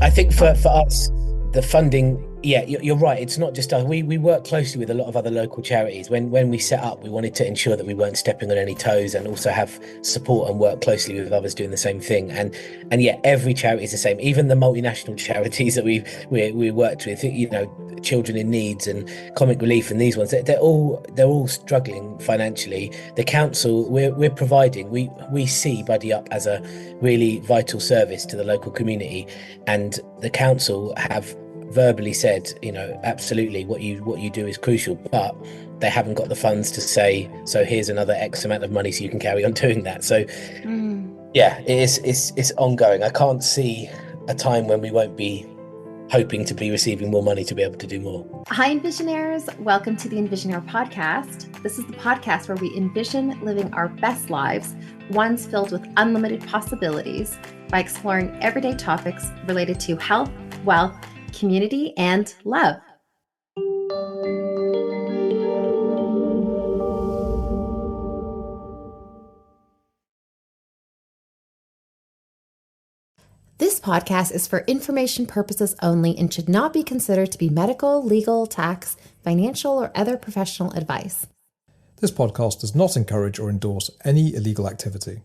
I think for us, the funding, yeah, you're right. It's not just us. We work closely with a lot of other local charities. When we set up, we wanted to ensure that we weren't stepping on any toes and also have support and work closely with others doing the same thing. And yeah, every charity is the same. Even the multinational charities that we worked with, Children in Needs and Comic Relief and these ones, they're all struggling financially. The council, we're providing, we see Buddy Up as a really vital service to the local community, and the council have verbally said, absolutely, what you do is crucial, but they haven't got the funds to say, so here's another X amount of money so you can carry on doing that. So Mm. yeah, it's ongoing. I can't see a time when we won't be hoping to be receiving more money to be able to do more. Hi, Envisionaires. Welcome to the Envisionaire podcast. This is the podcast where we envision living our best lives, ones filled with unlimited possibilities, by exploring everyday topics related to health, wealth, community, and love. This podcast is for information purposes only and should not be considered to be medical, legal, tax, financial, or other professional advice. This podcast does not encourage or endorse any illegal activity.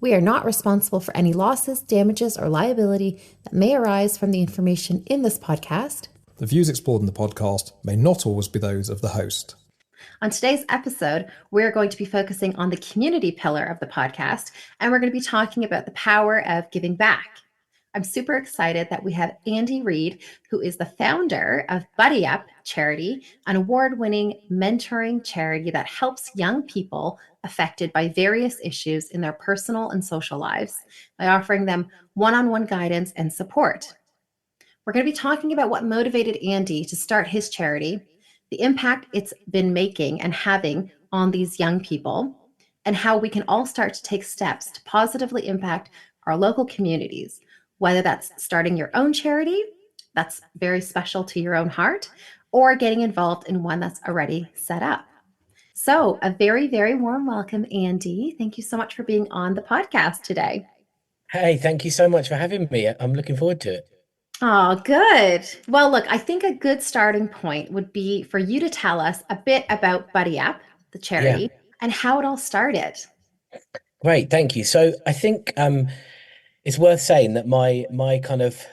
We are not responsible for any losses, damages, or liability that may arise from the information in this podcast. The views explored in the podcast may not always be those of the host. On today's episode, we're going to be focusing on the community pillar of the podcast, and we're going to be talking about the power of giving back. I'm super excited that we have Andy Reid, who is the founder of Buddy Up Charity, an award-winning mentoring charity that helps young people affected by various issues in their personal and social lives by offering them one-on-one guidance and support. We're going to be talking about what motivated Andy to start his charity, the impact it's been making and having on these young people, and how we can all start to take steps to positively impact our local communities, whether that's starting your own charity that's very special to your own heart, or getting involved in one that's already set up. So, a very, very warm welcome, Andy. Thank you so much for being on the podcast today. Hey, thank you so much for having me. I'm looking forward to it. Oh, good. Well, look, I think a good starting point would be for you to tell us a bit about Buddy Up, the Yeah, charity, and how it all started. great, thank you. So I think it's worth saying that my kind of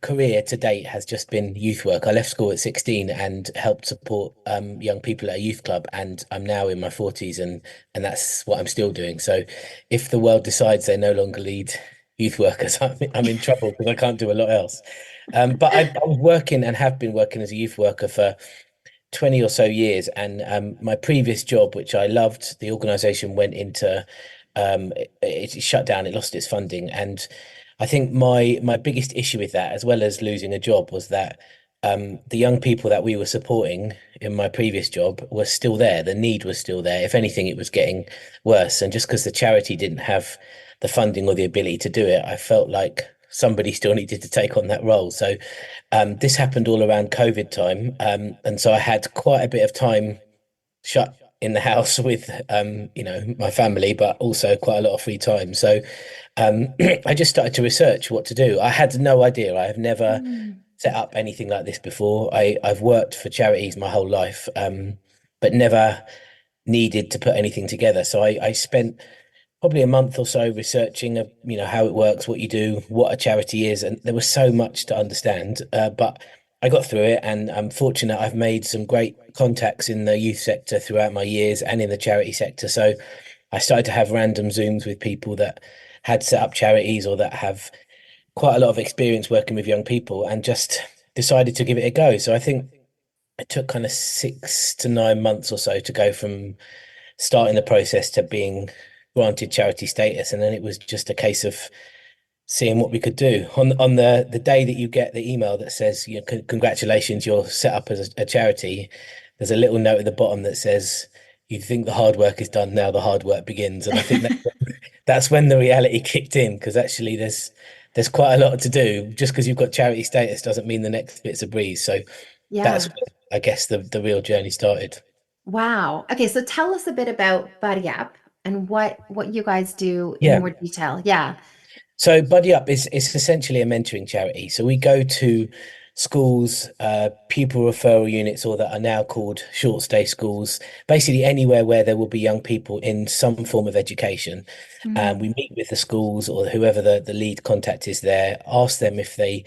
career to date has just been youth work. I left school at 16 and helped support young people at a youth club, and I'm now in my 40s, and that's what I'm still doing. So if the world decides they no longer need youth workers, I'm in trouble because I can't do a lot else. But I was working and have been working as a youth worker for 20 or so years, and my previous job, which I loved, the organization went into it shut down, it lost its funding. And I think my biggest issue with that, as well as losing a job, was that the young people that we were supporting in my previous job were still there. The need was still there. If anything, it was getting worse. And just because the charity didn't have the funding or the ability to do it, I felt like somebody still needed to take on that role. So this happened all around COVID time. And so I had quite a bit of time shut in the house with my family, but also quite a lot of free time. So I just started to research what to do. I had no idea. I have never Mm. set up anything like this before. I've worked for charities my whole life, but never needed to put anything together. So I spent probably a month or so researching, how it works, what you do, what a charity is, and there was so much to understand. But I got through it, and I'm fortunate. I've made some great contacts in the youth sector throughout my years and in the charity sector. So I started to have random Zooms with people that had set up charities or that have quite a lot of experience working with young people, and just decided to give it a go. So I think it took kind of 6 to 9 months or so to go from starting the process to being granted charity status, and then it was just a case of seeing what we could do. On the day that you get the email that says, congratulations, you're set up as a charity, there's a little note at the bottom that says, you think the hard work is done, now the hard work begins. And I think that's when the reality kicked in, because actually there's quite a lot to do. Just because you've got charity status doesn't mean the next bit's a breeze. So that's Yeah. when, I guess, the real journey started. Wow. Okay, so tell us a bit about Buddy Up and what you guys do in Yeah. more detail. Yeah. So Buddy Up is essentially a mentoring charity. So we go to schools, pupil referral units, or that are now called short stay schools, basically anywhere where there will be young people in some form of education. Mm, We meet with the schools or whoever the lead contact is there, ask them if they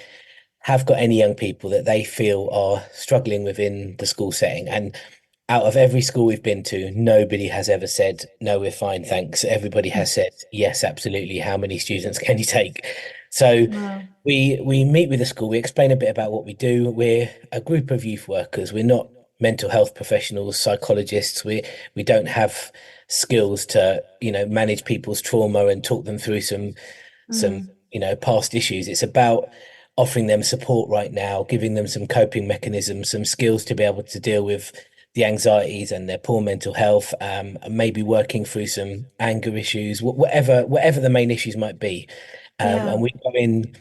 have got any young people that they feel are struggling within the school setting. And out of every school we've been to, nobody has ever said, no, we're fine, thanks. Everybody has said, yes, absolutely. How many students can you take? So wow. we meet with the school, we explain a bit about what we do. We're a group of youth workers. We're not mental health professionals, psychologists. We don't have skills to, manage people's trauma and talk them through some Mm, past issues. It's about offering them support right now, giving them some coping mechanisms, some skills to be able to deal with the anxieties and their poor mental health, and maybe working through some anger issues, whatever the main issues might be. yeah. And we go in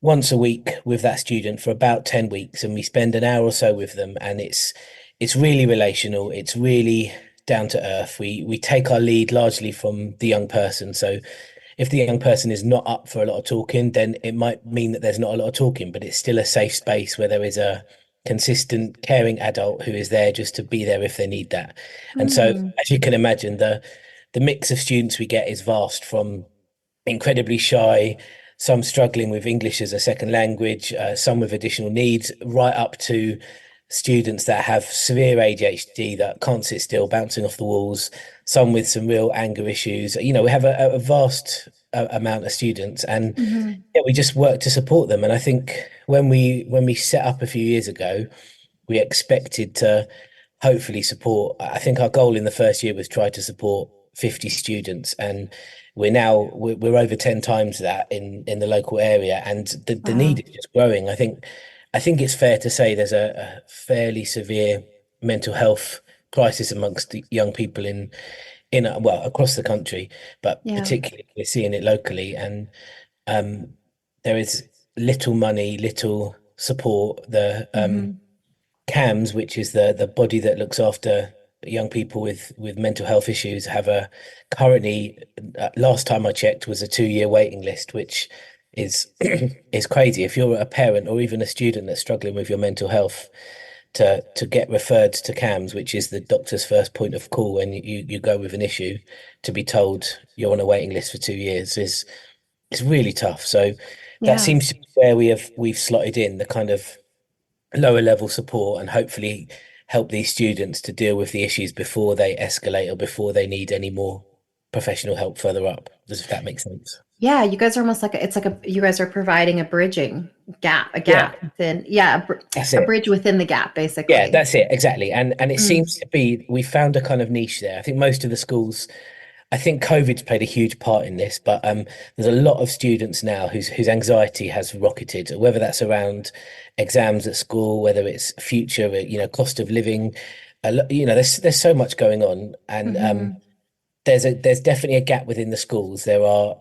once a week with that student for about 10 weeks, and we spend an hour or so with them, and it's really relational, it's really down to earth. We take our lead largely from the young person. So if the young person is not up for a lot of talking, then it might mean that there's not a lot of talking, but it's still a safe space where there is a consistent, caring adult who is there just to be there if they need that. And so, Mm, as you can imagine, the mix of students we get is vast, from incredibly shy, some struggling with English as a second language, some with additional needs, right up to students that have severe ADHD that can't sit still, bouncing off the walls, some with some real anger issues. We have a vast amount of students, and mhm. yeah, we just work to support them. And I think when we set up a few years ago, we expected to hopefully support. I think our goal in the first year was try to support 50 students, and we're over 10 times that in the local area, and the need Wow. is just growing. I think it's fair to say there's a fairly severe mental health crisis amongst the young people well, across the country, but Yeah. particularly we're seeing it locally. And um, there is little money, little support. The Hmm. CAMS, which is the body that looks after young people with mental health issues, have a currently, last time I checked, was a 2-year waiting list, which is is crazy. If you're a parent or even a student that's struggling with your mental health, to get referred to CAMS, which is the doctor's first point of call when you go with an issue, to be told you're on a waiting list for 2 years is really tough. So that Yeah. seems to be where we've slotted in the kind of lower level support, and hopefully help these students to deal with the issues before they escalate or before they need any more professional help further up. Does if that makes sense? Yeah. You guys are almost like it's like you guys are providing a bridging gap, a Yeah, gap within, yeah, that's a it. bridge within the gap, Yeah, basically. that's it, exactly. And it Mm, seems to be we found a kind of niche there. I think most of the schools, I think COVID's played a huge part in this, but there's a lot of students now whose anxiety has rocketed, whether that's around exams at school, whether it's future, cost of living. There's so much going on, and hmm. there's definitely a gap within the schools. There are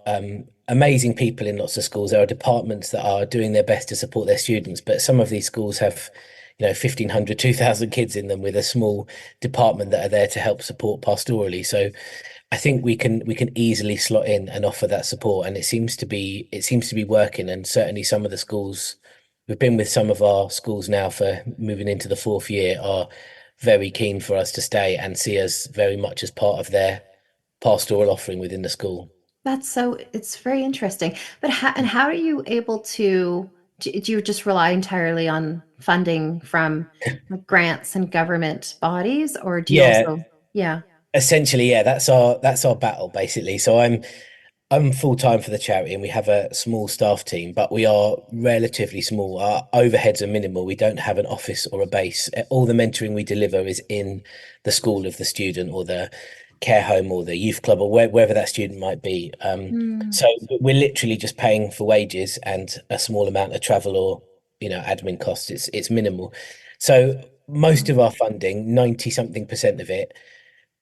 amazing people in lots of schools. There are departments that are doing their best to support their students, but some of these schools have, 1,500, 2,000 kids in them with a small department that are there to help support pastorally. So I think we can easily slot in and offer that support, and it seems to be working. And certainly some of the schools we've been with, some of our schools now for moving into the fourth year, are very keen for us to stay and see us very much as part of their pastoral offering within the school. It's very interesting. But how are you able to, do you just rely entirely on funding from like, grants and government bodies, or do you Yeah, also, yeah. essentially, yeah, that's our battle basically. So I'm full time for the charity, and we have a small staff team, but we are relatively small. Our overheads are minimal. We don't have an office or a base. All the mentoring we deliver is in the school of the student, or the care home, or the youth club, or wherever that student might be. Mm, So we're literally just paying for wages and a small amount of travel or admin costs. It's minimal. So most wow. of our funding, 90 something percent of it,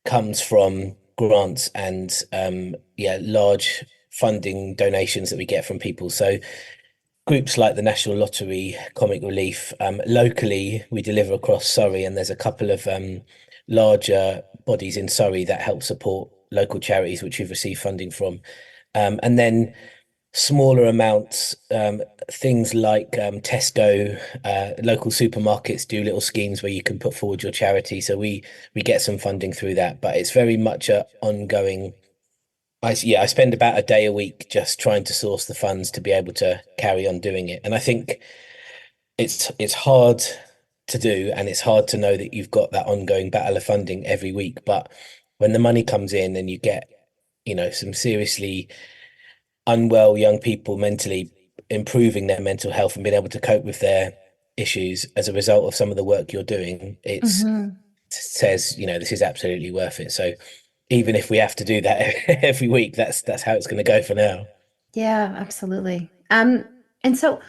comes from grants and yeah, large funding donations that we get from people. So groups like the National Lottery, Comic Relief. Locally, we deliver across Surrey, and there's a couple of larger bodies in Surrey that help support local charities, which we've received funding from. And then smaller amounts, things like Tesco, local supermarkets do little schemes where you can put forward your charity. So we get some funding through that, but it's very much a ongoing. I spend about a day a week just trying to source the funds to be able to carry on doing it. And I think it's hard to do, and it's hard to know that you've got that ongoing battle of funding every week. But when the money comes in and you get, some seriously unwell young people mentally improving their mental health and being able to cope with their issues as a result of some of the work you're doing, Hmm. says, this is absolutely worth it. So even if we have to do that every week, that's how it's going to go for now. Yeah, absolutely. And so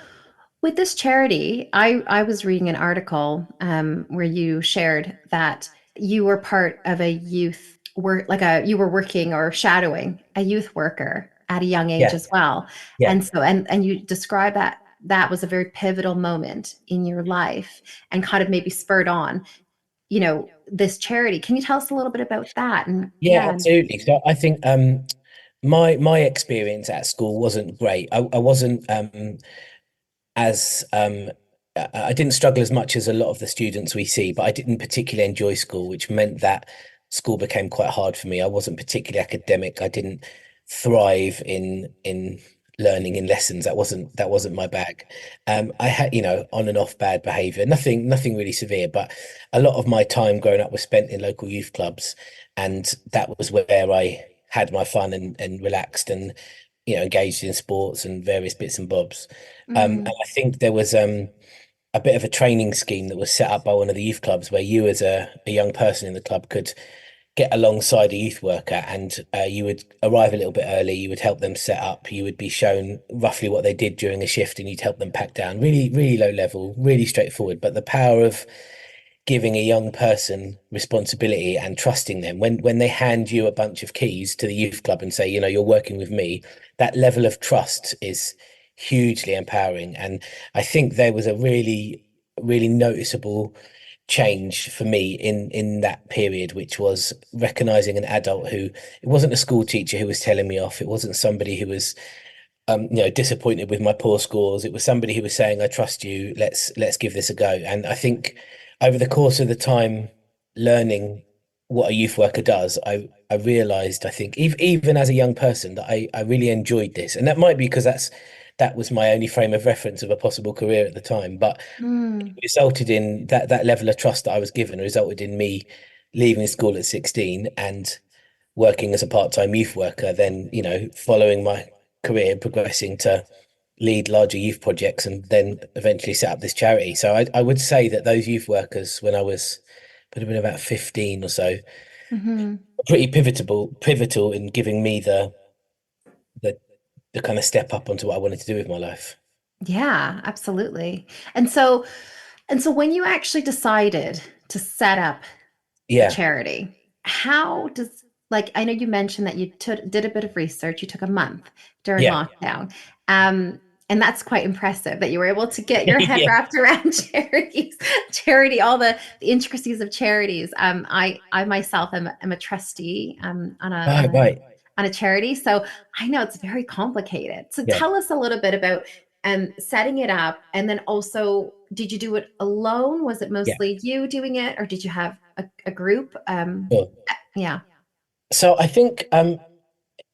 with this charity, I was reading an article where you shared that you were part of a youth work, you were working or shadowing a youth worker at a young age Yeah, as well. yeah. And so, and you described that that was a very pivotal moment in your life and kind of maybe spurred on, this charity. Can you tell us a little bit about that? And Yeah, yeah. absolutely. So I think my experience at school wasn't great. I wasn't as I didn't struggle as much as a lot of the students we see, but I didn't particularly enjoy school, which meant that school became quite hard for me. I wasn't particularly academic. I didn't thrive in learning in lessons. That wasn't my bag. I had, on and off bad behavior. Nothing really severe, but a lot of my time growing up was spent in local youth clubs, and that was where I had my fun and relaxed and engaged in sports and various bits and bobs. And Mm, I think there was a bit of a training scheme that was set up by one of the youth clubs where you, as a young person in the club, could get alongside a youth worker, and you would arrive a little bit early. You would help them set up. You would be shown roughly what they did during a shift, and you'd help them pack down. Really, really low level, really straightforward. But the power of giving a young person responsibility and trusting them when they hand you a bunch of keys to the youth club and say, you're working with me, that level of trust is hugely empowering. And I think there was a really, really noticeable change for me in that period, which was recognizing an adult who, it wasn't a school teacher who was telling me off. It wasn't somebody who was disappointed with my poor scores. It was somebody who was saying, "I trust you. Let's give this a go." And I think over the course of the time learning what a youth worker does, I realized, I think, even as a young person, that I really enjoyed this. And that might be because that was my only frame of reference of a possible career at the time. But it mm, resulted in that level of trust that I was given resulted in me leaving school at 16 and working as a part-time youth worker, then, following my career, progressing to lead larger youth projects and then eventually set up this charity. So I would say that those youth workers, when I would have been about 15 or so, mhm. were pretty pivotal in giving me the the kind of step up onto what I wanted to do with my life. Yeah, absolutely. And so when you actually decided to set up the Yeah, charity, how does, like, I know you mentioned that you did a bit of research, you took a month during yeah, lockdown. And that's quite impressive that you were able to get your head yeah. wrapped around charity, all the intricacies of charities. I myself am a trustee Right, right. on a charity. So I know it's very complicated. So Yeah, tell us a little bit about setting it up. And then also, did you do it alone? Was it yeah. mostly you doing it, or did you have a group? Sure. Yeah. So I think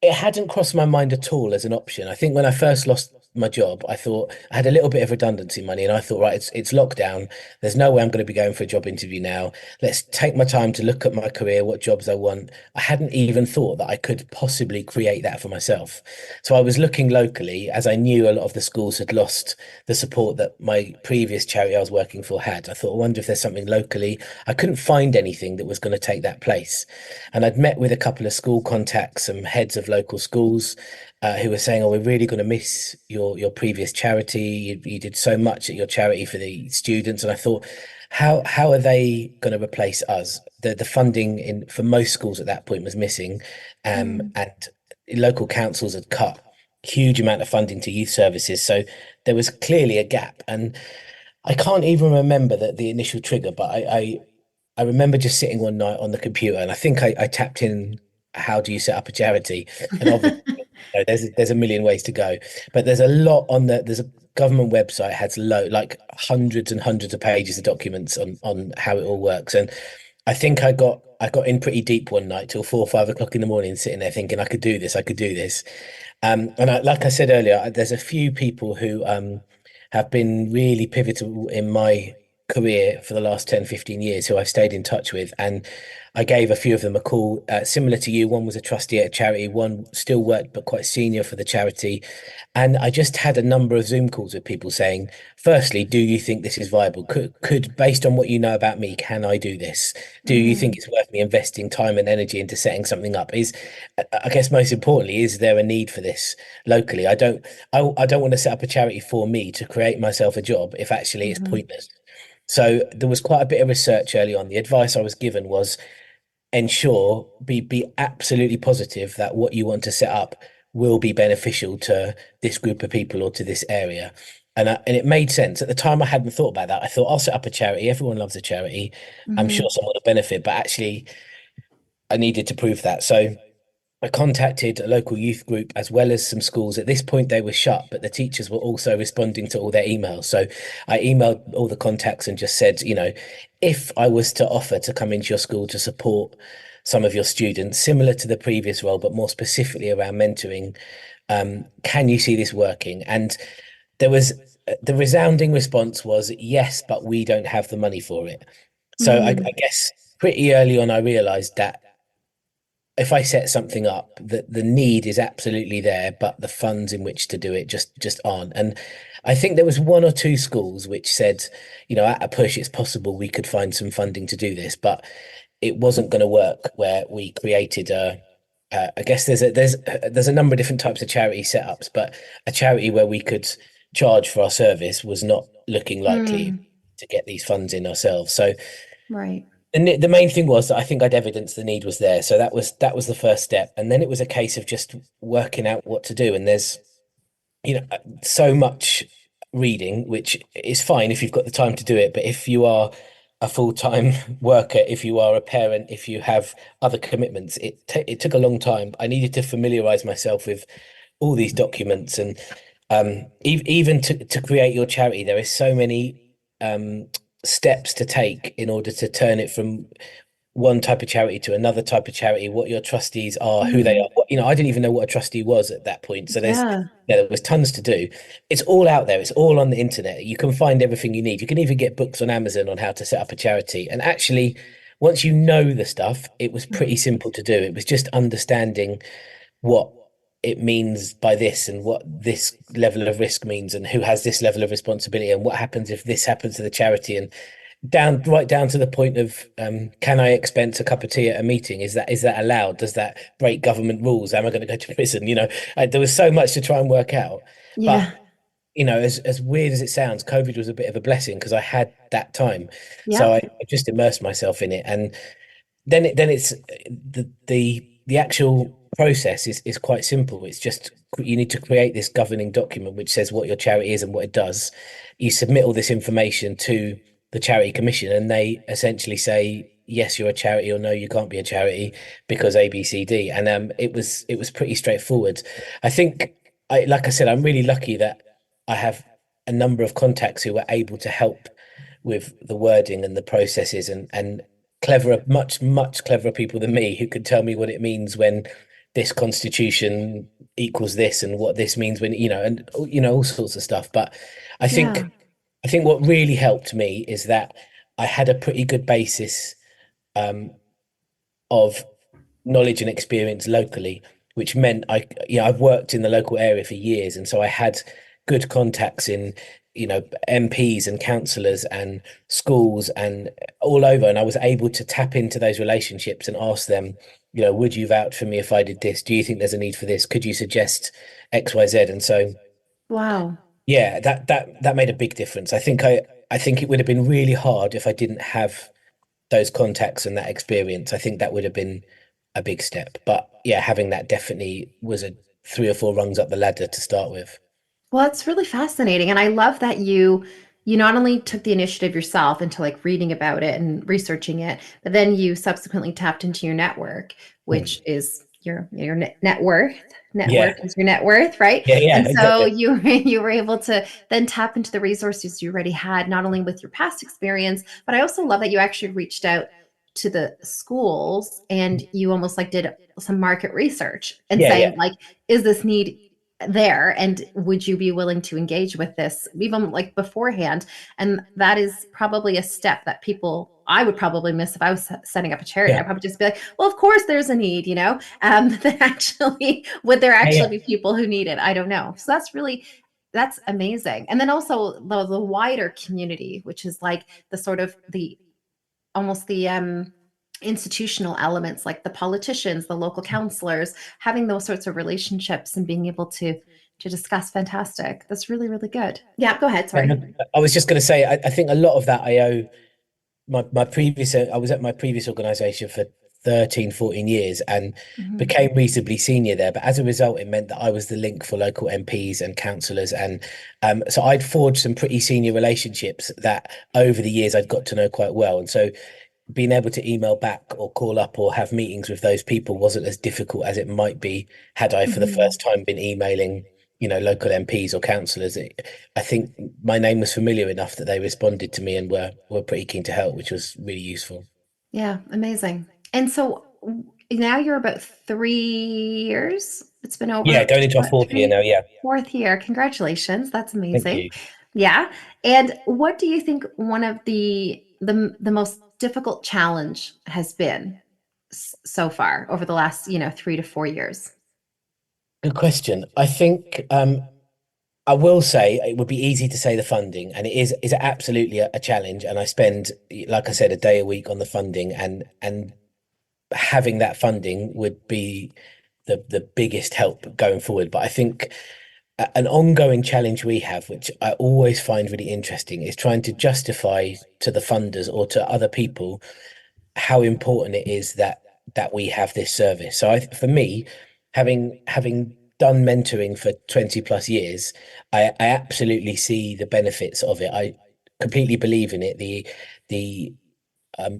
it hadn't crossed my mind at all as an option. I think when I first lost my job, I thought I had a little bit of redundancy money, and I thought, right, it's lockdown. There's no way I'm going to be going for a job interview now. Let's take my time to look at my career, what jobs I want. I hadn't even thought that I could possibly create that for myself. So I was looking locally, as I knew a lot of the schools had lost the support that my previous charity I was working for had. I thought, I wonder if there's something locally. I couldn't find anything that was going to take that place. And I'd met with a couple of school contacts, some heads of local schools, who were saying, "Oh, we're really going to miss your previous charity. You did so much at your charity for the students." And I thought, how are they going to replace us? The funding in for most schools at that point was missing, Mm, and local councils had cut huge amount of funding to youth services. So there was clearly a gap, and I can't even remember the initial trigger, but I remember just sitting one night on the computer, and I think I tapped in how do you set up a charity? And obviously, there's a million ways to go, but there's a lot on there's a government website has like hundreds and hundreds of pages of documents on how it all works. And I think I got in pretty deep one night till 4 or 5 o'clock in the morning, sitting there thinking I could do this, I could do this. And like I said earlier, there's a few people who have been really pivotal in my career for the last 10, 15 years who I've stayed in touch with. And I gave a few of them a call, similar to you. One was a trustee at a charity, one still worked, but quite senior for the charity. And I just had a number of Zoom calls with people saying, firstly, do you think this is viable? Based on what you know about me, can I do this? Do you think Mm, it's worth me investing time and energy into setting something up? I guess most importantly, is there a need for this locally? I don't want to set up a charity for me to create myself a job if actually it's mhm, pointless. So there was quite a bit of research early on. The advice I was given was ensure, be absolutely positive that what you want to set up will be beneficial to this group of people or to this area. And it made sense. At the time, I hadn't thought about that. I thought I'll set up a charity. Everyone loves a charity. I'm sure mhm, someone will benefit, but actually, I needed to prove that. So I contacted a local youth group as well as some schools. At this point, they were shut, but the teachers were also responding to all their emails. So I emailed all the contacts and just said, if I was to offer to come into your school to support some of your students, similar to the previous role, but more specifically around mentoring, can you see this working? And there was the resounding response was yes, but we don't have the money for it. So I mhm, guess pretty early on, I realized that if I set something up, that the need is absolutely there, but the funds in which to do it just aren't. And I think there was one or two schools which said, at a push, it's possible we could find some funding to do this, but it wasn't going to work. Where we created I guess there's a number of different types of charity setups, but a charity where we could charge for our service was not looking likely mm, to get these funds in ourselves. So right. the main thing was that I think I'd evidenced the need was there. So that was the first step. And then it was a case of just working out what to do. And there's, so much reading, which is fine if you've got the time to do it. But if you are a full-time worker, if you are a parent, if you have other commitments, it took a long time. I needed to familiarize myself with all these documents and even to create your charity, there is so many steps to take in order to turn it from one type of charity to another type of charity, what your trustees are, who they Mm, are. I didn't even know what a trustee was at that point. So yeah. there was tons to do. It's all out there. It's all on the internet. You can find everything you need. You can even get books on Amazon on how to set up a charity. And actually, once you know the stuff, it was pretty simple to do. It was just understanding what it means by this and what this level of risk means and who has this level of responsibility and what happens if this happens to the charity and right down to the point of can I expense a cup of tea at a meeting? Is that allowed? Does that break government rules? Am I going to go to prison? There was so much to try and work out. But Yeah. as weird as it sounds, COVID was a bit of a blessing because I had that time. So Yep. I just immersed myself in it. And then it's the actual process is quite simple. It's just you need to create this governing document which says what your charity is and what it does. You submit all this information to the charity commission, and they essentially say yes, you're a charity, or no, you can't be a charity because A, B, C, D. And it was pretty straightforward. I think like I said, I'm really lucky that I have a number of contacts who were able to help with the wording and the processes and cleverer, much, much cleverer people than me who could tell me what it means when this constitution equals this and what this means when, and all sorts of stuff. But I Yeah. think I think what really helped me is that I had a pretty good basis um, of knowledge and experience locally, which meant I've worked in the local area for years, and so I had good contacts in, MPs and councillors and schools and all over, and I was able to tap into those relationships and ask them, would you vouch for me if I did this? Do you think there's a need for this? Could you suggest X, Y, Z? And so, Wow. yeah, that made a big difference. I think it would have been really hard if I didn't have those contacts and that experience. I think that would have been a big step. But yeah, having that definitely was a 3 or 4 rungs up the ladder to start with. Well, it's really fascinating. And I love that you not only took the initiative yourself into like reading about it and researching it, but then you subsequently tapped into your network, Mm. which is your net worth. Yeah. Network is your net worth, right? Yeah. Yeah. And so Exactly. you were able to then tap into the resources you already had, not only with your past experience, but I also love that you actually reached out to the schools and you almost like did some market research and Yeah. Yeah. saying like, is this need there and would you be willing to engage with this even like beforehand? And that is probably a step that people I would probably miss if I was setting up a charity. Yeah. I'd probably just be like, well, of course there's a need, that actually would there Yeah. actually Yeah. be people who need it? I don't know. So that's amazing. And then also the wider community, which is like the sort of the almost the institutional elements like the politicians, the local counselors, having those sorts of relationships and being able to discuss. Fantastic. That's really, really good. Yeah, go ahead. Sorry. And I was just going to say, I think a lot of that I owe my previous, I was at my previous organization for 13, 14 years and Mhm. became reasonably senior there. But as a result, it meant that I was the link for local MPs and councillors. And so I'd forged some pretty senior relationships that over the years I'd got to know quite well. And so being able to email back or call up or have meetings with those people wasn't as difficult as it might be had I, for the Mhm. first time, been emailing, local MPs or councillors. I think my name was familiar enough that they responded to me and were pretty keen to help, which was really useful. Yeah, amazing. And so now you're about 3 years. It's been Yeah, over going into our what, fourth year now. Yeah, fourth year. Congratulations. That's thank amazing. you. Yeah. And what do you think one of the most difficult challenge has been so far over the last, 3 to 4 years? Good question. I think I will say it would be easy to say the funding, and it is absolutely a challenge. And I spend, like I said, a day a week on the funding, and having that funding would be the biggest help going forward. But I think an ongoing challenge we have, which I always find really interesting, is trying to justify to the funders or to other people how important it is that we have this service. So for me, having done mentoring for 20 plus years, I absolutely see the benefits of it. I completely believe in it. The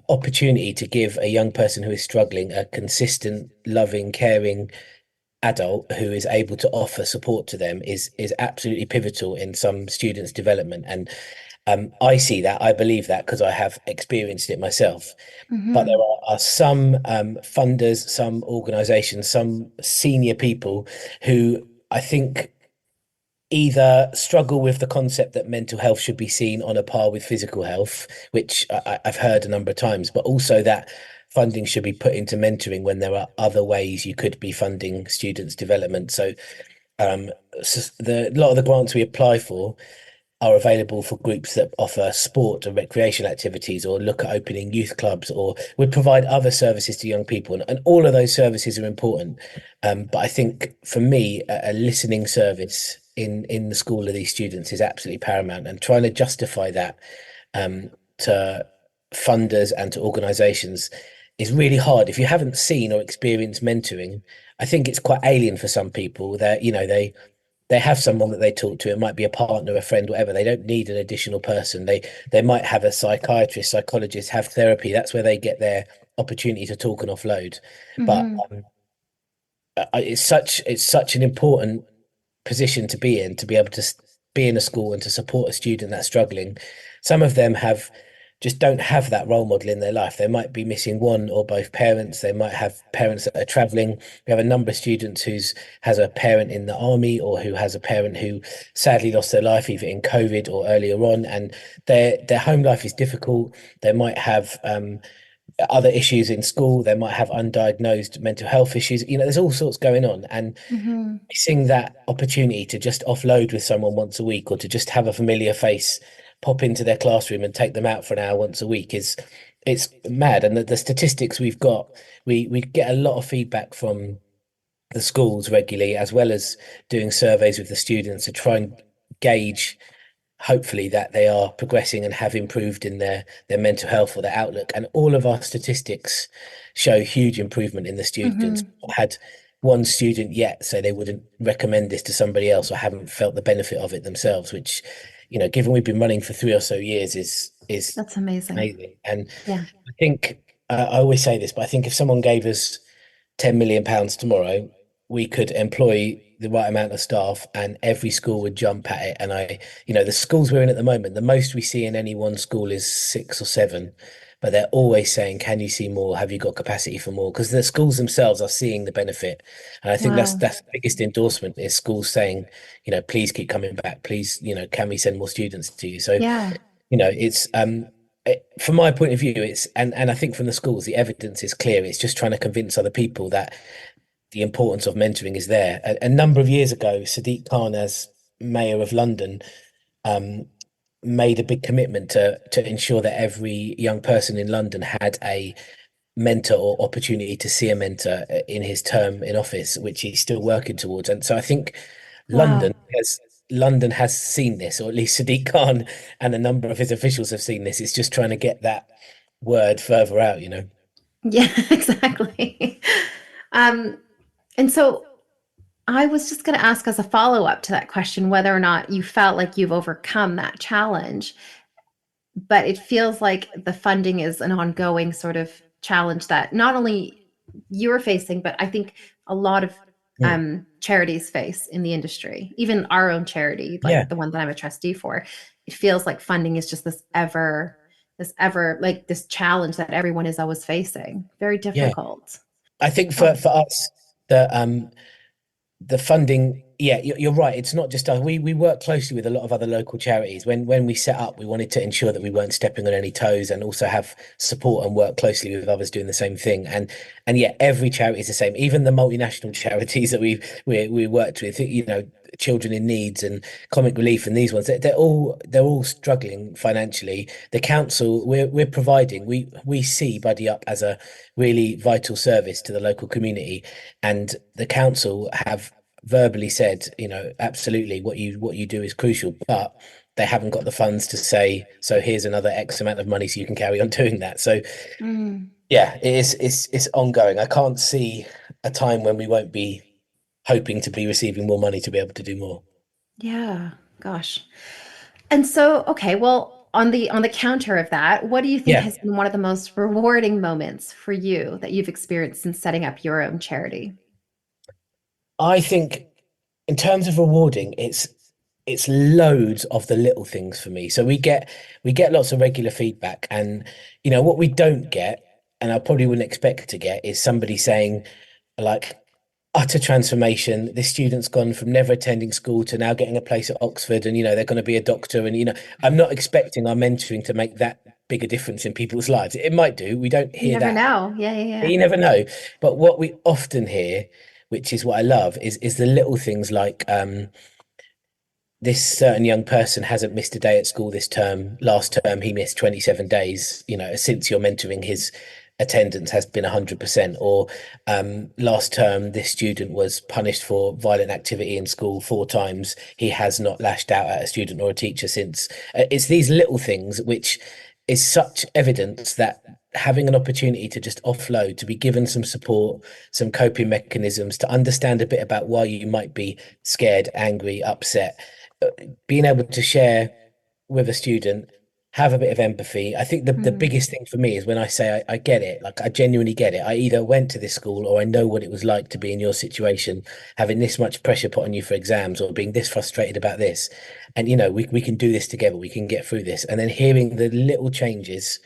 opportunity to give a young person who is struggling a consistent, loving, caring adult who is able to offer support to them is absolutely pivotal in some students' development. And I see that, I believe that because I have experienced it myself. But there Hmm. are some funders, some organizations, some senior people who I think either struggle with the concept that mental health should be seen on a par with physical health, which I've heard a number of times, but also that funding should be put into mentoring when there are other ways you could be funding students' development. So, a lot of the grants we apply for are available for groups that offer sport and recreation activities or look at opening youth clubs or would provide other services to young people. And all of those services are important. But I think for me, a listening service in the school of these students is absolutely paramount, and trying to justify that to funders and to organizations is really hard. If you haven't seen or experienced mentoring, I think it's quite alien for some people that, they have someone that they talk to. It might be a partner, a friend, whatever. They don't need an additional person. They might have a psychiatrist, psychologist, have therapy. That's where they get their opportunity to talk and offload. But Hmm. it's such an important position to be in, to be able to be in a school and to support a student that's struggling. Some of them just don't have that role model in their life. They might be missing one or both parents. They might have parents that are traveling. We have a number of students who's has a parent in the army or who has a parent who sadly lost their life either in COVID or earlier on, and their home life is difficult. They might have other issues in school. They might have undiagnosed mental health issues. There's all sorts going on, and Hmm. missing that opportunity to just offload with someone once a week or to just have a familiar face pop into their classroom and take them out for an hour once a week is it's mad. And the statistics we've got, we get a lot of feedback from the schools regularly, as well as doing surveys with the students to try and gauge, hopefully, that they are progressing and have improved in their mental health or their outlook. And all of our statistics show huge improvement in the students. Hmm. I had one student yet say they wouldn't recommend this to somebody else or haven't felt the benefit of it themselves, which, given we've been running for 3 or so years, is That's amazing. amazing. And Yeah. I think I always say this, but I think if someone gave us £10 million tomorrow, we could employ the right amount of staff and every school would jump at it. And the schools we're in at the moment, the most we see in any one school is six or seven, but they're always saying, can you see more? Have you got capacity for more? Because the schools themselves are seeing the benefit. And I think that's Wow. that's the biggest endorsement is schools saying, please keep coming back. Please, can we send more students to you? So, Yeah. it's from my point of view, it's and I think from the schools, the evidence is clear. It's just trying to convince other people that the importance of mentoring is there. A number of years ago, Sadiq Khan, as Mayor of London, um, made a big commitment to ensure that every young person in London had a mentor or opportunity to see a mentor in his term in office, which he's still working towards. And so I think London Wow. has London has seen this, or at least Sadiq Khan and a number of his officials have seen this. It's just trying to get that word further out. Yeah, exactly. Um, and so I was just going to ask as a follow-up to that question whether or not you felt like you've overcome that challenge. But it feels like the funding is an ongoing sort of challenge that not only you're facing, but I think a lot of Hmm. charities face in the industry, even our own charity, Yeah, like the one that I'm a trustee for. It feels like funding is just this ever like this challenge that everyone is always facing. Very yeah. difficult. I think Oh, for us, the funding, yeah, you're right. It's not just us. We work closely with a lot of other local charities. When we set up, we wanted to ensure that we weren't stepping on any toes and also have support and work closely with others doing the same thing. And yeah, every charity is the same. Even the multinational charities that we worked with, Children in Needs and Comic Relief and these ones, they're all struggling financially. The council, we're providing, we see Buddy Up as a really vital service to the local community, and the council have verbally said, absolutely what you do is crucial, but they haven't got the funds to say, so here's another X amount of money so you can carry on doing that. So mm, yeah, it is it's ongoing. I can't see a time when we won't be hoping to be receiving more money to be able to do more. yeah, gosh. And so, okay, well, on the counter of that, what do you think Yeah, has been one of the most rewarding moments for you that you've experienced since setting up your own charity? I think in terms of rewarding, it's loads of the little things for me. So we get lots of regular feedback, and what we don't get, and I probably wouldn't expect to get, is somebody saying like utter transformation. This student's gone from never attending school to now getting a place at Oxford, and they're going to be a doctor. And I'm not expecting our mentoring to make that big a difference in people's lives. It might do. We don't You hear never that. know. Yeah, yeah, yeah. You never know. But what we often hear, which is what I love, is the little things like this certain young person hasn't missed a day at school this term. Last term, he missed 27 days. Since you're mentoring, his attendance has been 100%. Or last term, this student was punished for violent activity in school 4 times. He has not lashed out at a student or a teacher since. It's these little things which is such evidence that having an opportunity to just offload, to be given some support, some coping mechanisms, to understand a bit about why you might be scared, angry, upset, being able to share with a student, have a bit of empathy. I think the Mm, biggest thing for me is when I say I get it, like I genuinely get it. I either went to this school or I know what it was like to be in your situation, having this much pressure put on you for exams or being this frustrated about this. And we can do this together, we can get through this. And then hearing the little changes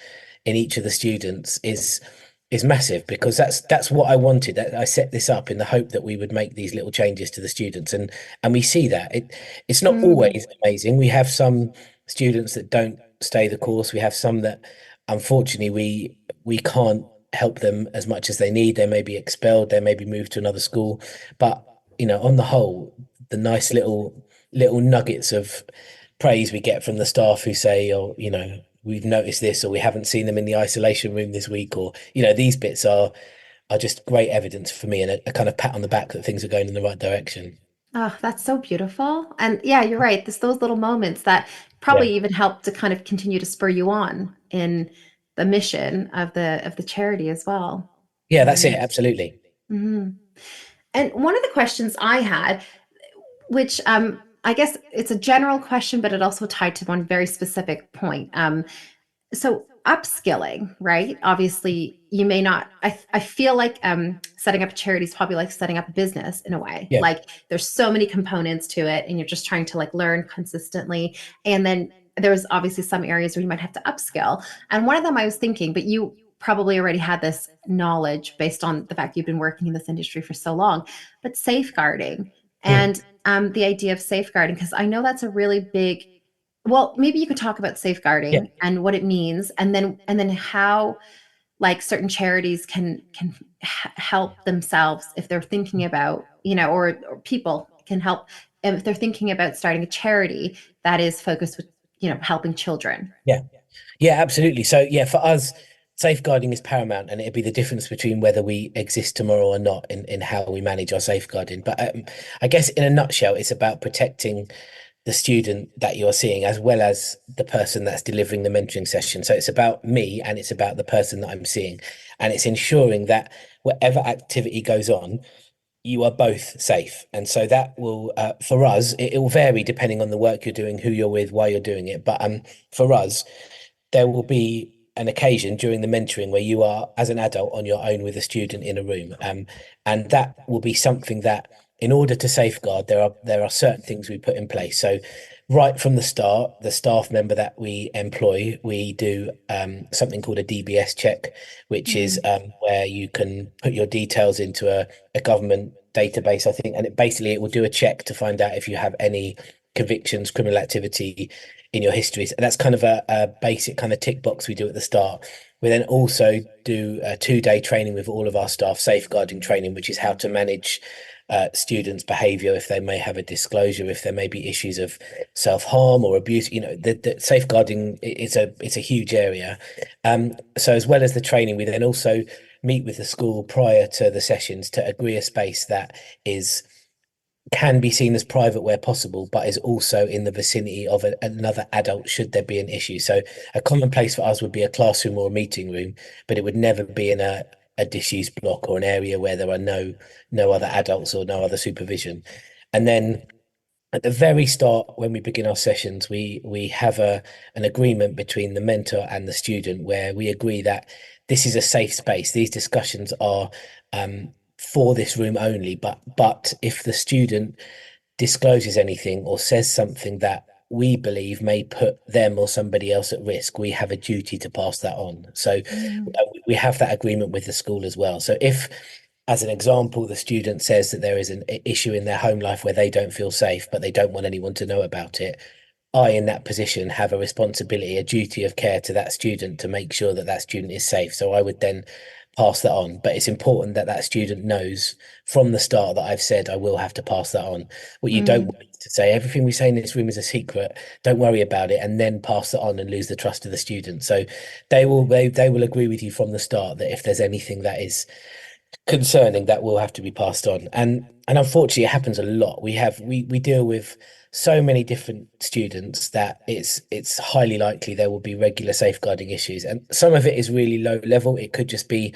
in each of the students is massive, because that's what I wanted. I set this up in the hope that we would make these little changes to the students, and we see that it's not mm, always amazing. We have some students that don't stay the course. We have some that unfortunately we can't help them as much as they need. They may be expelled, they may be moved to another school, but on the whole, the nice little nuggets of praise we get from the staff who say, oh, we've noticed this, or we haven't seen them in the isolation room this week, or these bits are just great evidence for me, and a kind of pat on the back that things are going in the right direction. oh, that's so beautiful. And yeah, you're right. There's those little moments that Yeah, probably even help to kind of continue to spur you on in the mission of the charity as well. yeah, that's it. Um, Absolutely. mhm. And one of the questions I had, which I guess it's a general question, but it also tied to one very specific point. So upskilling, right? Obviously, you may not. I feel like setting up a charity is probably like setting up a business in a way. Yeah, Like there's so many components to it, and you're just trying to like learn consistently. And then there's obviously some areas where you might have to upskill. And one of them I was thinking, but you probably already had this knowledge based on the fact you've been working in this industry for so long. But safeguarding mm, and the idea of safeguarding, because I know that's a really big, well, maybe you could talk about yeah, safeguarding and what it means, and then how like certain charities can help themselves if they're thinking about, or people can help if they're thinking about starting a charity that is focused with, helping children. yeah. Yeah, absolutely. So yeah, for us, safeguarding is paramount, and it'd be the difference between whether we exist tomorrow or not in how we manage our safeguarding. But I guess in a nutshell, it's about protecting the student that you're seeing as well as the person that's delivering the mentoring session. So it's about me and it's about the person that I'm seeing. And it's ensuring that whatever activity goes on, you are both safe. And so that will, for us, it will vary depending on the work you're doing, who you're with, why you're doing it. But for us, there will be an occasion during the mentoring where you are, as an adult, on your own with a student in a room, and that will be something that, in order to safeguard, there are certain things we put in place. So, right from the start, the staff member that we employ, we do something called a DBS check, which is Mm, where you can put your details into a government database, I think, and it will do a check to find out if you have any convictions, criminal activity in your histories. And that's kind of a basic kind of tick box we do at the start. We then also do a 2 day training with all of our staff, safeguarding training, which is how to manage students' behavior if they may have a disclosure, if there may be issues of self-harm or abuse. The safeguarding is a huge area. So as well as the training, we then also meet with the school prior to the sessions to agree a space that is can be seen as private where possible, but is also in the vicinity of another adult should there be an issue. So a common place for us would be a classroom or a meeting room, but it would never be in a disused block or an area where there are no other adults or no other supervision. And then at the very start, when we begin our sessions, we have an agreement between the mentor and the student where we agree that this is a safe space. These discussions are for this room only, but if the student discloses anything or says something that we believe may put them or somebody else at risk, we have a duty to pass that on. So mm, we have that agreement with the school as well. So if, as an example, the student says that there is an issue in their home life where they don't feel safe, but they don't want anyone to know about it, I, in that position, have a responsibility, a duty of care to that student to make sure that that student is safe. So I would then pass that on. But it's important that that student knows from the start that I've said I will have to pass that on. What you don't mm, want to say, everything we say in this room is a secret. Don't worry about it, and then pass it on and lose the trust of the student. So they will agree with you from the start that if there's anything that is concerning, that will have to be passed on. And unfortunately, it happens a lot. We deal with so many different students that it's highly likely there will be regular safeguarding issues. And some of it is really low level. It could just be,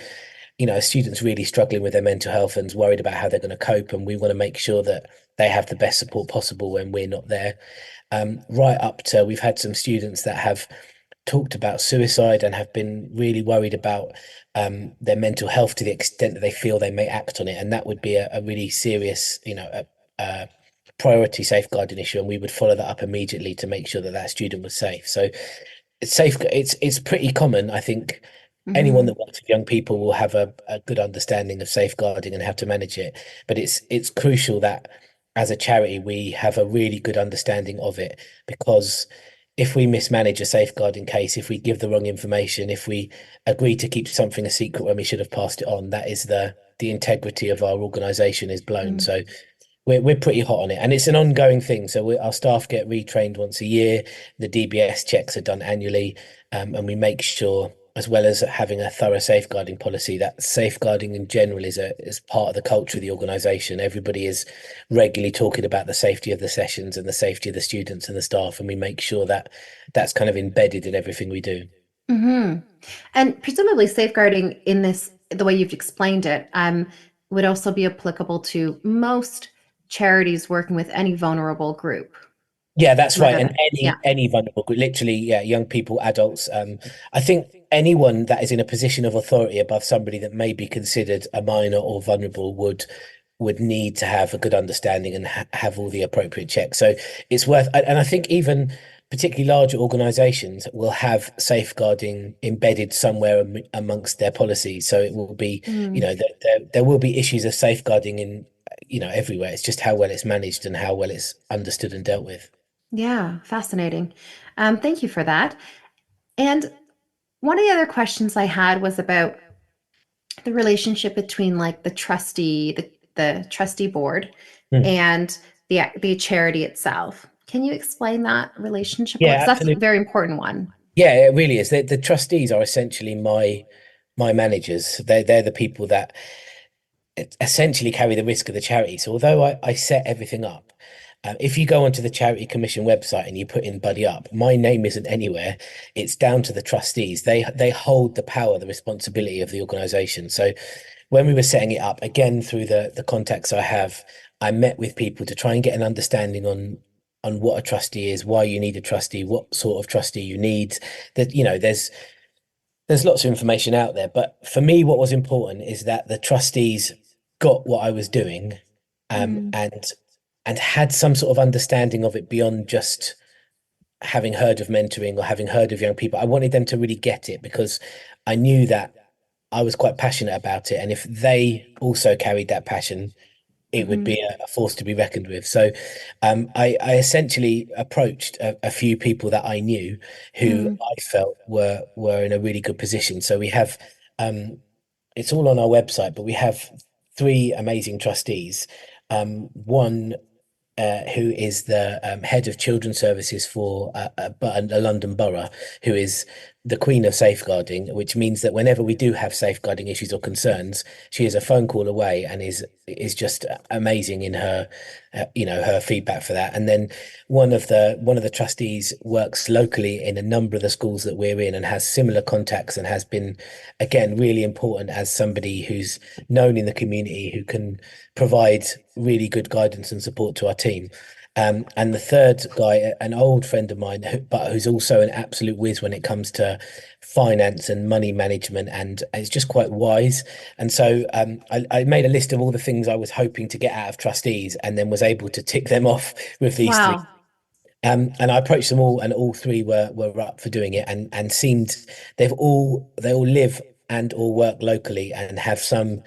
a student's really struggling with their mental health and's worried about how they're going to cope, and we want to make sure that they have the best support possible when we're not there. Right up to, we've had some students that have talked about suicide and have been really worried about their mental health to the extent that they feel they may act on it, and that would be a really serious, a priority safeguarding issue, and we would follow that up immediately to make sure that that student was safe. So it's safe. It's pretty common, I think. Anyone mhm, that works with young people will have a good understanding of safeguarding and how to manage it. But it's crucial that as a charity we have a really good understanding of it, because if we mismanage a safeguarding case, if we give the wrong information, if we agree to keep something a secret when we should have passed it on, that is the integrity of our organization is blown. mm, So we're pretty hot on it, and it's an ongoing thing. So our staff get retrained once a year. The DBS checks are done annually, and we make sure, as well as having a thorough safeguarding policy, that safeguarding in general is part of the culture of the organisation. Everybody is regularly talking about the safety of the sessions and the safety of the students and the staff, and we make sure that that's kind of embedded in everything we do. mhm. And presumably safeguarding in this, the way you've explained it, would also be applicable to most charities working with any vulnerable group. Yeah, that's Am I right. got And that? Yeah. any vulnerable group, literally, yeah, young people, adults. I think anyone that is in a position of authority above somebody that may be considered a minor or vulnerable would need to have a good understanding and ha have all the appropriate checks. So it's worth, and I think even particularly larger organizations will have safeguarding embedded somewhere amongst their policies. So it will be, Mm, there will be issues of safeguarding in, everywhere. It's just how well it's managed and how well it's understood and dealt with. yeah, fascinating. Thank you for that. And one of the other questions I had was about the relationship between like the trustee board Hmm. and the charity itself. Can you explain that relationship? Yeah, Because that's a absolutely. very important one. Yeah, it really is. The trustees are essentially my managers. They're the people that essentially carry the risk of the charity. So although I set everything up, if you go onto the Charity Commission website and you put in Buddy Up, my name isn't anywhere. It's down to the trustees. They hold the power, the responsibility of the organisation. So when we were setting it up, again through the contacts I have, I met with people to try and get an understanding on what a trustee is, why you need a trustee, what sort of trustee you need. That there's lots of information out there, but for me, what was important is that the trustees got what I was doing, Mm, and had some sort of understanding of it beyond just having heard of mentoring or having heard of young people. I wanted them to really get it because I knew that I was quite passionate about it, and if they also carried that passion, it would mhm, be a force to be reckoned with. So I essentially approached a few people that I knew who mm, I felt were in a really good position. So we have um, it's all on our website, but we have three amazing trustees. One who is the head of children's services for a London borough, who is the queen of safeguarding, which means that whenever we do have safeguarding issues or concerns, she is a phone call away and is just amazing in her, her feedback for that. And then one of the trustees works locally in a number of the schools that we're in and has similar contacts and has been, again, really important as somebody who's known in the community who can provide really good guidance and support to our team. And the third guy, an old friend of mine, but who's also an absolute whiz when it comes to finance and money management, and is just quite wise. And so I made a list of all the things I was hoping to get out of trustees, and then was able to tick them off with these three. wow. And I approached them all, and all three were up for doing it, and seemed they all live and all work locally and have some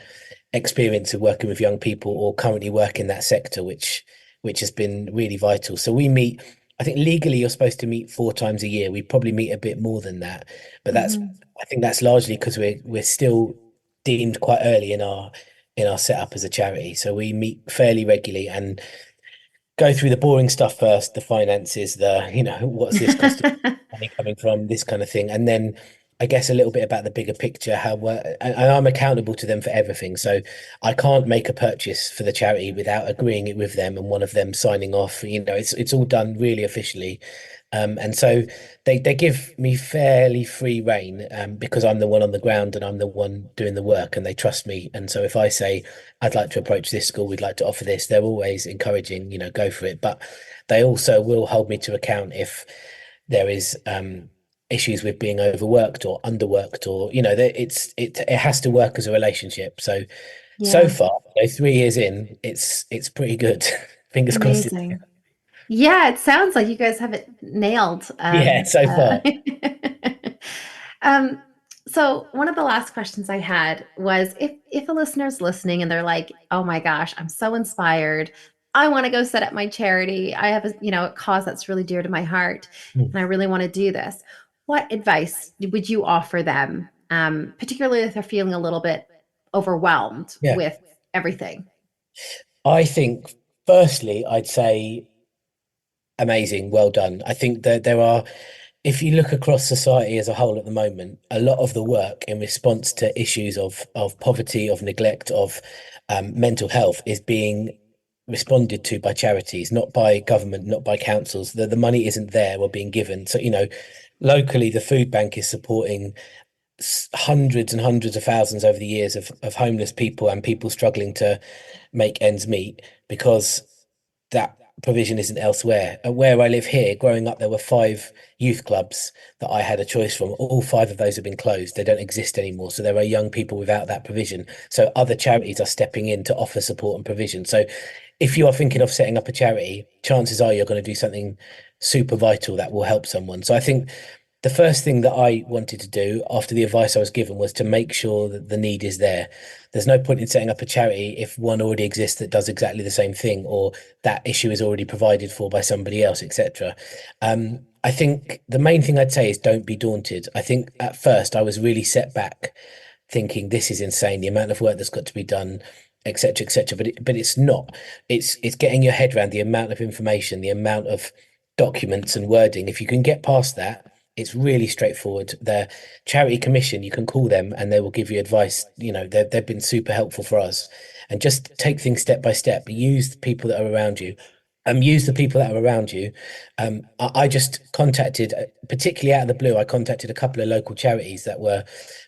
experience of working with young people or currently work in that sector, which has been really vital. So we meet, I think legally you're supposed to meet 4 times a year. We probably meet a bit more than that, but Mhm. I think that's largely because we're still deemed quite early in our setup as a charity. So we meet fairly regularly and go through the boring stuff first, the finances, what's this cost money coming from, this kind of thing. And then I guess a little bit about the bigger picture, and I'm accountable to them for everything. So I can't make a purchase for the charity without agreeing it with them and one of them signing off. It's all done really officially. And so they give me fairly free rein, because I'm the one on the ground and I'm the one doing the work, and they trust me. And so if I say I'd like to approach this school, we'd like to offer this, they're always encouraging, go for it. But they also will hold me to account if there is issues with being overworked or underworked, or it has to work as a relationship. So Yeah, far, 3 years in, it's pretty good. Fingers crossed. amazing. Yeah, it sounds like you guys have it nailed. Yeah, so far. Um, so one of the last questions I had was if a listener's listening and they're like, "Oh my gosh, I'm so inspired. I want to go set up my charity. I have a cause that's really dear to my heart, Hmm. and I really want to do this." What advice would you offer them, particularly if they're feeling a little bit overwhelmed Yeah. with everything? I think, firstly, I'd say amazing, well done. I think that if you look across society as a whole at the moment, a lot of the work in response to issues of poverty, of neglect, of mental health is being responded to by charities, not by government, not by councils. The money isn't there or being given. So, locally, the food bank is supporting hundreds and hundreds of thousands over the years of homeless people and people struggling to make ends meet because that provision isn't elsewhere. And where I live here, growing up, there were five youth clubs that I had a choice from. All five of those have been closed. They don't exist anymore. So there are young people without that provision. So other charities are stepping in to offer support and provision. So if you are thinking of setting up a charity, chances are you're going to do something super vital that will help someone. So I think the first thing that I wanted to do after the advice I was given was to make sure that the need is there. There's no point in setting up a charity if one already exists that does exactly the same thing, or that issue is already provided for by somebody else, etc. I think the main thing I'd say is don't be daunted. I think at first I was really set back thinking this is insane, the amount of work that's got to be done, etc., etc. But it's not. It's getting your head around the amount of information, the amount of documents and wording. If you can get past that, it's really straightforward. The charity commission, you can call them and they will give you advice. You know, they've been super helpful for us. And just take things step by step. Use the people that are around you. Use the people that are around you. I just contacted, particularly out of the blue, I contacted a couple of local charities that were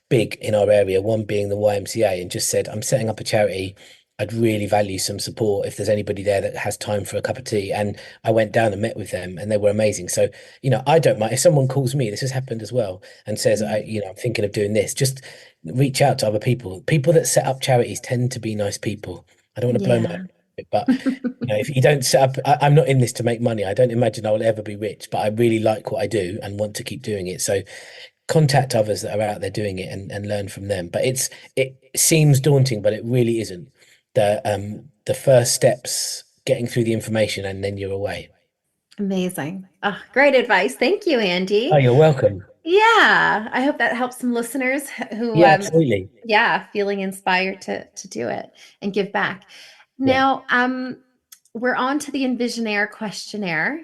big in our area, one being the YMCA, and just said, I'm setting up a charity. I'd really value some support if there's anybody there that has time for a cup of tea. And I went down and met with them and they were amazing. So, I don't mind if someone calls me, this has happened as well, and says, I'm thinking of doing this, just reach out to other people. People that set up charities tend to be nice people. I don't want to blow my Yeah. own trumpet, but if you don't set up, I'm not in this to make money. I don't imagine I will ever be rich, but I really like what I do and want to keep doing it. So contact others that are out there doing it and learn from them. But it seems daunting, but it really isn't. The first steps, getting through the information, and then you're away. Amazing. Oh, great advice. Thank you, Oh, Andy. you're welcome. Yeah, I hope that helps some listeners who, Yeah, absolutely. yeah, feeling inspired to do it and give back. Yeah. Now, we're on to the Envisionaire questionnaire,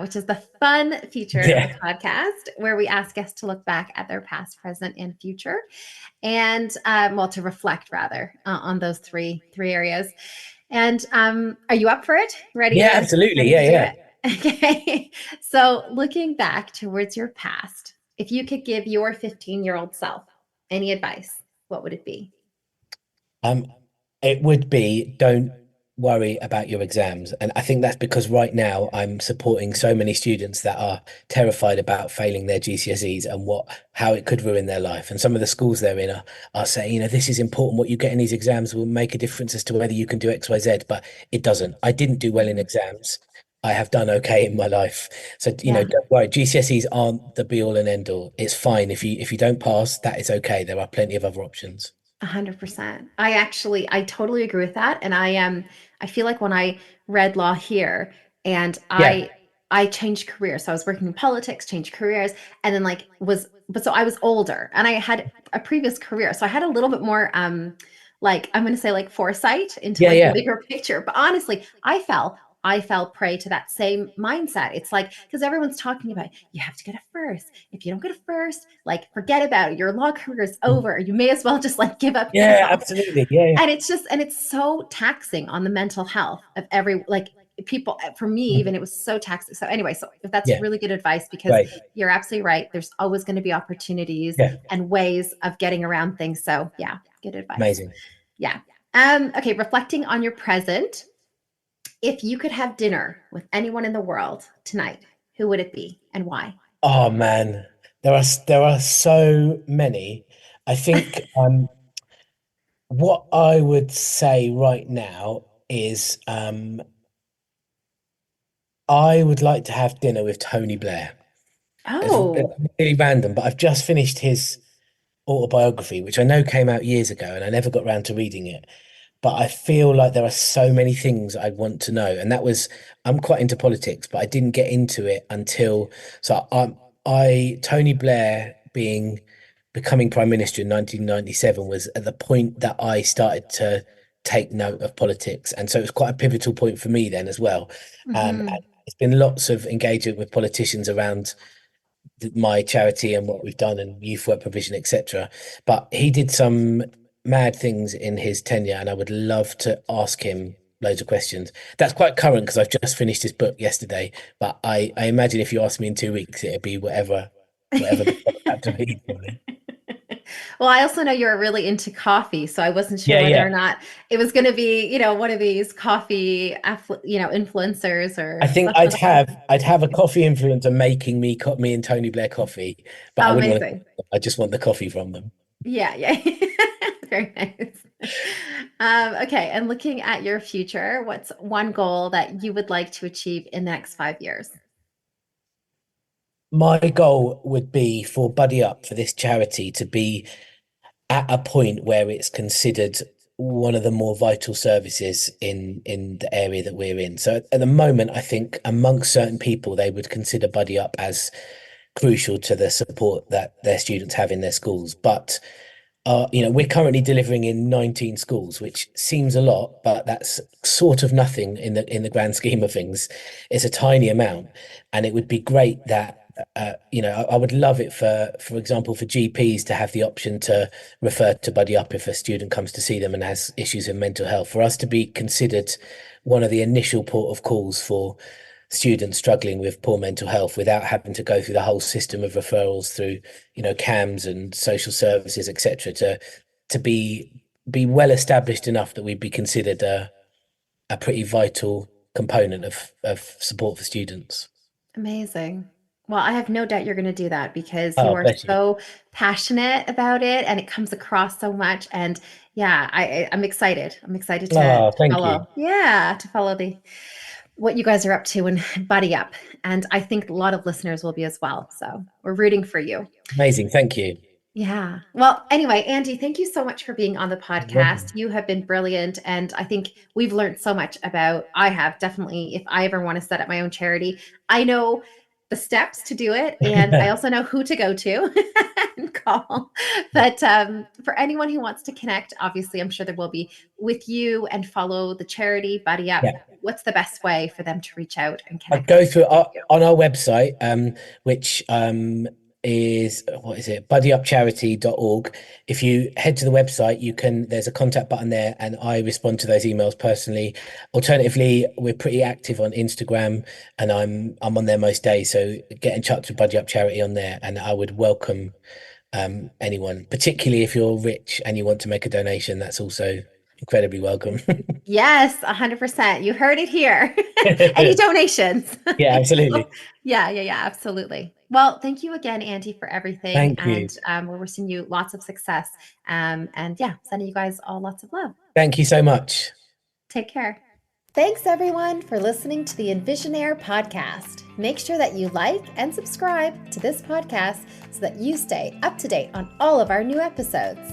which is the fun feature of the Yeah. podcast where we ask guests to look back at their past, present, and future, and well, to reflect rather on those three areas. And are you up for it? Yeah, absolutely. Ready Yeah, to do yeah. it? Okay. So, looking back towards your past, if you could give your 15-year-old self any advice, what would it be? Um, it would be don't worry about your exams. And I think that's because right now I'm supporting so many students that are terrified about failing their GCSEs and how it could ruin their life. And some of the schools they're in are saying, this is important. What you get in these exams will make a difference as to whether you can do X, Y, Z, but it doesn't. I didn't do well in Mhm. exams. I have done okay in my life. So, Yeah. don't worry. GCSEs aren't the be all and end all. It's fine. If you don't pass, that is okay. There are plenty of other options. 100%. I totally agree with that. And I feel like when I read law here and Yeah. I changed careers. So I was working in politics, changed careers, and then but so I was older and I had a previous career. So I had a little bit more like I'm gonna say like foresight into Yeah, like the yeah. bigger picture. But honestly, I fell prey to that same mindset. It's like, because everyone's talking about you have to get a first. If you don't get a first, like forget about it. Your law career is over. You may as well just like give up Yeah, now. absolutely. Yeah, yeah. And it's so taxing on the mental health of every like people for me even Mhm. it was so taxing. So anyway, so if that's Yeah, really good advice because great. you're absolutely right. There's always going to be opportunities Yeah, and ways of getting around things. So yeah, good advice. amazing. Yeah. Okay, reflecting on your present. If you could have dinner with anyone in the world tonight, who would it be and why? Oh man, there are so many. I think what I would say right now is I would like to have dinner with Tony Blair. It's Oh, really random, but I've just finished his autobiography, which I know came out years ago, and I never got around to reading it. But I feel like there are so many things I want to know. And I'm quite into politics, but I didn't get into it until, so Tony Blair becoming Prime Minister in 1997 was at the point that I started to take note of politics. And so it was quite a pivotal point for me then as well. And hmm, there's been lots of engagement with politicians around my charity and what we've done and youth work provision, etc. But he did some mad things in his tenure, and I would love to ask him loads of questions. That's quite current because I've just finished his book yesterday. But I imagine if you ask me in 2 weeks, it'd be whatever book I have to read, probably. Well, I also know you're really into coffee, so I wasn't sure Yeah, whether yeah. or not it was going to be, one of these coffee, influencers I or think something like that. I'd have a coffee influencer making me and Tony Blair coffee, but I Oh, wouldn't want amazing. to. I just want the coffee from them. Yeah, yeah. Very nice. Okay, and looking at your future, what's one goal that you would like to achieve in the next 5 years? My goal would be for Buddy Up, for this charity, to be at a point where it's considered one of the more vital services in the area that we're in. So at the moment, I think amongst certain people, they would consider Buddy Up as crucial to the support that their students have in their schools. But we're currently delivering in 19 schools, which seems a lot, but that's sort of nothing in the grand scheme of things. It's a tiny amount, and it would be great that I would love it for example, for GPs to have the option to refer to Buddy Up if a student comes to see them and has issues with mental health. For us to be considered one of the initial port of calls for students struggling with poor mental health without having to go through the whole system of referrals through, CAMS and social services, etc., to be well established enough that we'd be considered a pretty vital component of support for students. Amazing. Well, I have no doubt you're going to do that because you Oh, are bless you. so passionate about it and it comes across so much. And yeah, I'm excited. I'm excited Oh, to thank you. follow. Yeah, to follow the what you guys are up to and buddy up. And I think a lot of listeners will be as well. So we're rooting for you. Amazing. Thank you. Yeah. Well, anyway, Andy, thank you so much for being on the You're podcast. welcome. You have been brilliant. And I think we've learned so much I have definitely, if I ever want to set up my own charity, I know the steps to do it. And I also know who to go to and call. But for anyone who wants to connect, obviously, I'm sure there will be with you and follow the charity, Buddy Up. Yeah. What's the best way for them to reach out and I'd connect go through with you? on our website, which is what is it? Buddyupcharity.org. If you head to the website, there's a contact button there, and I respond to those emails personally. Alternatively, we're pretty active on Instagram, and I'm on there most days. So get in touch with Buddy Up Charity on there, and I would welcome anyone, particularly if you're rich and you want to make a donation. That's also incredibly welcome. Yes, 100%. You heard it here. Any donations? Yeah, Well, absolutely. yeah, yeah, yeah, absolutely. Well, thank you again, Andy, for everything. Thank And you. we're wishing you lots of success. And yeah, sending you guys all lots of love. Thank you so much. Take care. Thanks, everyone, for listening to the Envisionaire podcast. Make sure that you like and subscribe to this podcast so that you stay up to date on all of our new episodes.